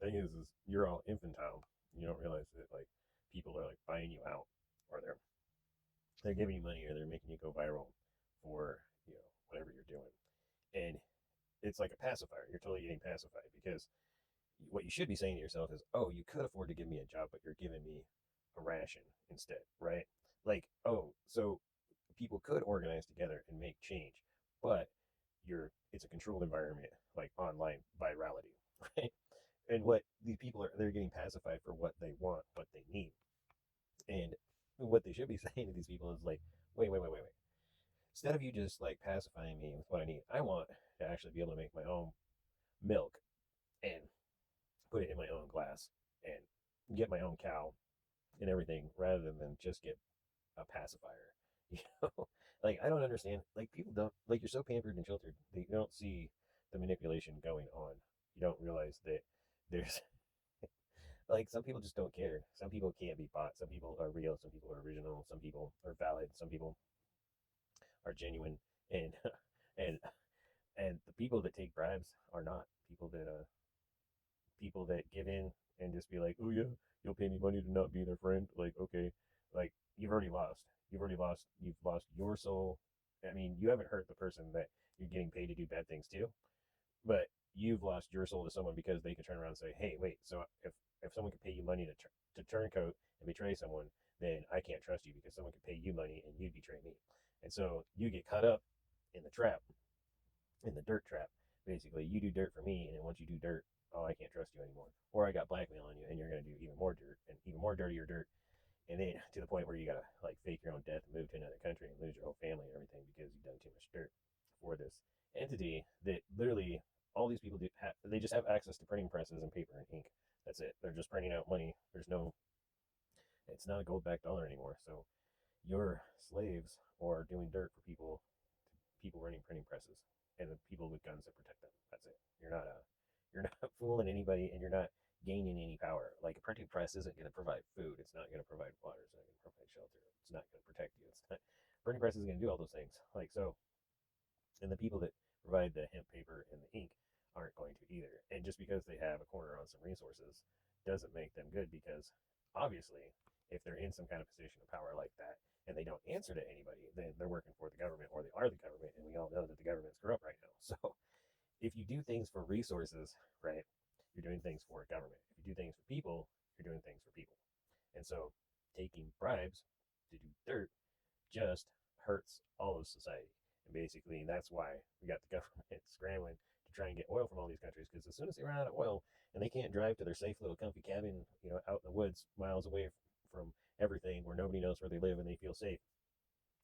thing is you're all infantile. You don't realize that like people are like buying you out, or they're giving you money, or they're making you go viral for whatever you're doing, and it's like a pacifier. You're totally getting pacified because what you should be saying to yourself is, "Oh, you could afford to give me a job, but you're giving me a ration instead, right?" Like, oh, so people could organize together and make change, but it's a controlled environment, like online virality, right? And what these people are, they're getting pacified for what they want, what they need, and what they should be saying to these people is like, wait, wait, wait, wait, wait. Instead of you just like pacifying me with what I need, I want to actually be able to make my own milk and put it in my own glass and get my own cow and everything rather than just get a pacifier. You like I don't understand. Like people don't like you're so pampered and sheltered. They don't see the manipulation going on. You don't realize that there's like some people just don't care. Some people can't be bought. Some people are real. Some people are original. Some people are valid. Some people are genuine. And and and the people that take bribes are not people that give in and just be like, oh yeah, you'll pay me money to not be their friend. Like okay, like you've already lost. You've already lost. You've lost your soul. I mean, you haven't hurt the person that you're getting paid to do bad things to, but you've lost your soul to someone because they can turn around and say, hey, wait, so if someone could pay you money to turncoat and betray someone, then I can't trust you because someone could pay you money and you'd betray me. And so you get caught up in the trap, in the dirt trap. Basically, you do dirt for me, and then once you do dirt, oh, I can't trust you anymore. Or I got blackmail on you, and you're gonna do even more dirt and even more dirtier dirt, and then to the point where you gotta like fake your own death and move to another country and lose your whole family and everything because you've done too much dirt for this entity that literally all these people do. They just have access to printing presses and paper and ink. That's it. They're just printing out money. There's no. It's not a gold backed dollar anymore. So you're slaves or doing dirt for people running printing presses and the people with guns that protect them. That's it. You're not fooling anybody, and you're not gaining any power. Like a printing press isn't going to provide food. It's not going to provide water. It's not going to provide shelter. It's not going to protect you. It's not. Printing press is going to do all those things. Like so, and the people that provide the hemp paper and the ink aren't going to either. And just because they have a corner on some resources doesn't make them good because obviously, if they're in some kind of position of power like that and they don't answer to anybody, then they're working for the government or they are the government. And we all know that the government's corrupt right now. So if you do things for resources, right, you're doing things for a government. If you do things for people, you're doing things for people. And so taking bribes to do dirt just hurts all of society. And basically, that's why we got the government scrambling to try and get oil from all these countries. Because as soon as they run out of oil and they can't drive to their safe little comfy cabin, out in the woods, miles away from everything, where nobody knows where they live and they feel safe,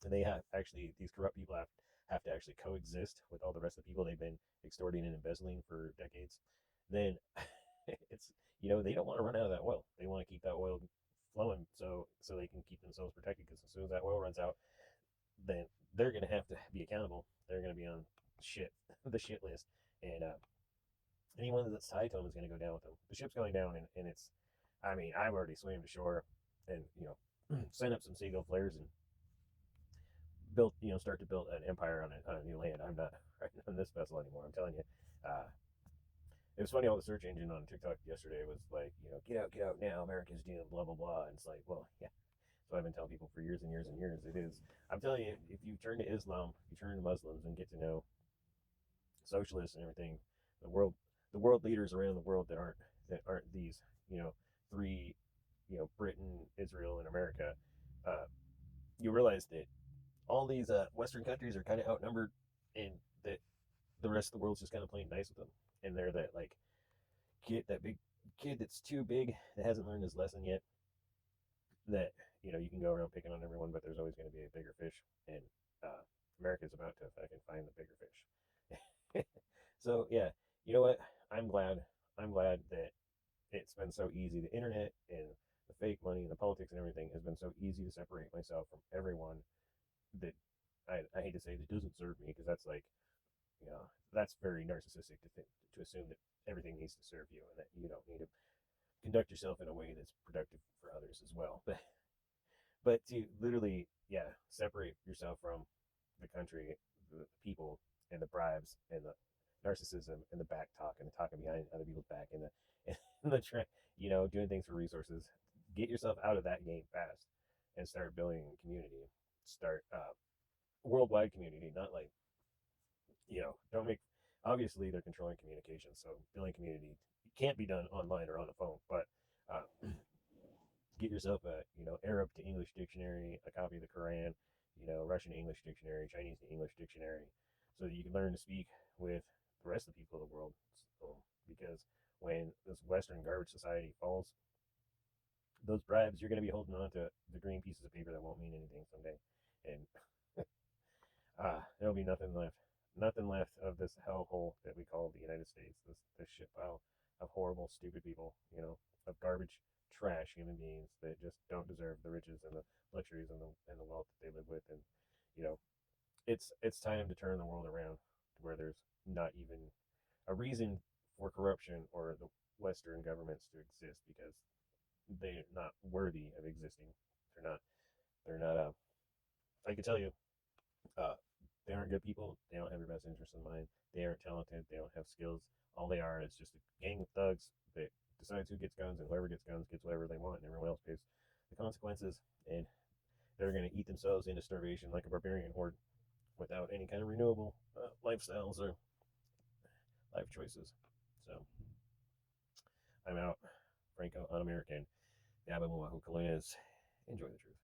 and they have actually these corrupt people have to actually coexist with all the rest of the people they've been extorting and embezzling for decades. Then it's they don't want to run out of that oil. They want to keep that oil flowing so they can keep themselves protected. Because as soon as that oil runs out, then they're going to have to be accountable. They're going to be on shit the shit list, and anyone that's tied to them is going to go down with them. The ship's going down, and it's. I mean, I've already swam to shore, and sent up some seagull flares and built, start to build an empire on a new land. I'm not riding on this vessel anymore. I'm telling you. Uh, it was funny. All the search engine on TikTok yesterday was like, get out now. America's doomed. Blah blah blah. And it's like, well, yeah. So I've been telling people for years and years and years. It is. I'm telling you, if you turn to Islam, you turn to Muslims, and get to know socialists and everything, the world, the world leaders around the world that aren't these, three, Britain, Israel, and America. Uh, you realize that all these Western countries are kind of outnumbered, and that the rest of the world's just kind of playing nice with them. And they're that big kid that's too big that hasn't learned his lesson yet. That you can go around picking on everyone, but there's always going to be a bigger fish, and uh, America's about to fucking find the bigger fish. So yeah, you know what? I'm glad. I'm glad that it's been so easy. The internet and the fake money and the politics and everything has been so easy to separate myself from everyone that I hate to say that doesn't serve me, because that's like that's very narcissistic to think, to assume that everything needs to serve you and that you don't need to conduct yourself in a way that's productive for others as well. But to literally, yeah, separate yourself from the country, the people, and the bribes and the narcissism and the back talk and the talking behind other people's back and the train, doing things for resources. Get yourself out of that game fast and start building community. Start worldwide community, not like, don't make, obviously they're controlling communication. So building community can't be done online or on the phone, but get yourself a, Arab to English dictionary, a copy of the Quran, Russian to English dictionary, Chinese to English dictionary, so that you can learn to speak with the rest of the people of the world. So, because when this Western garbage society falls, those bribes, you're going to be holding on to the green pieces of paper that won't mean anything someday. And there'll be nothing left of this hellhole that we call the United States. This shit pile of horrible, stupid people, of garbage, trash human beings that just don't deserve the riches and the luxuries and the wealth that they live with. And you know, it's time to turn the world around to where there's not even a reason for corruption or the Western governments to exist, because they're not worthy of existing. They're not. They're not. I can tell you, uh, they aren't good people. They don't have your best interest in mind. They aren't talented. They don't have skills. All they are is just a gang of thugs that decides who gets guns, and whoever gets guns gets whatever they want, and everyone else pays the consequences. And they're going to eat themselves into starvation like a barbarian horde without any kind of renewable lifestyles or life choices. So I'm out. Franco, un American. Yabamuahu Kalunez. Enjoy the truth.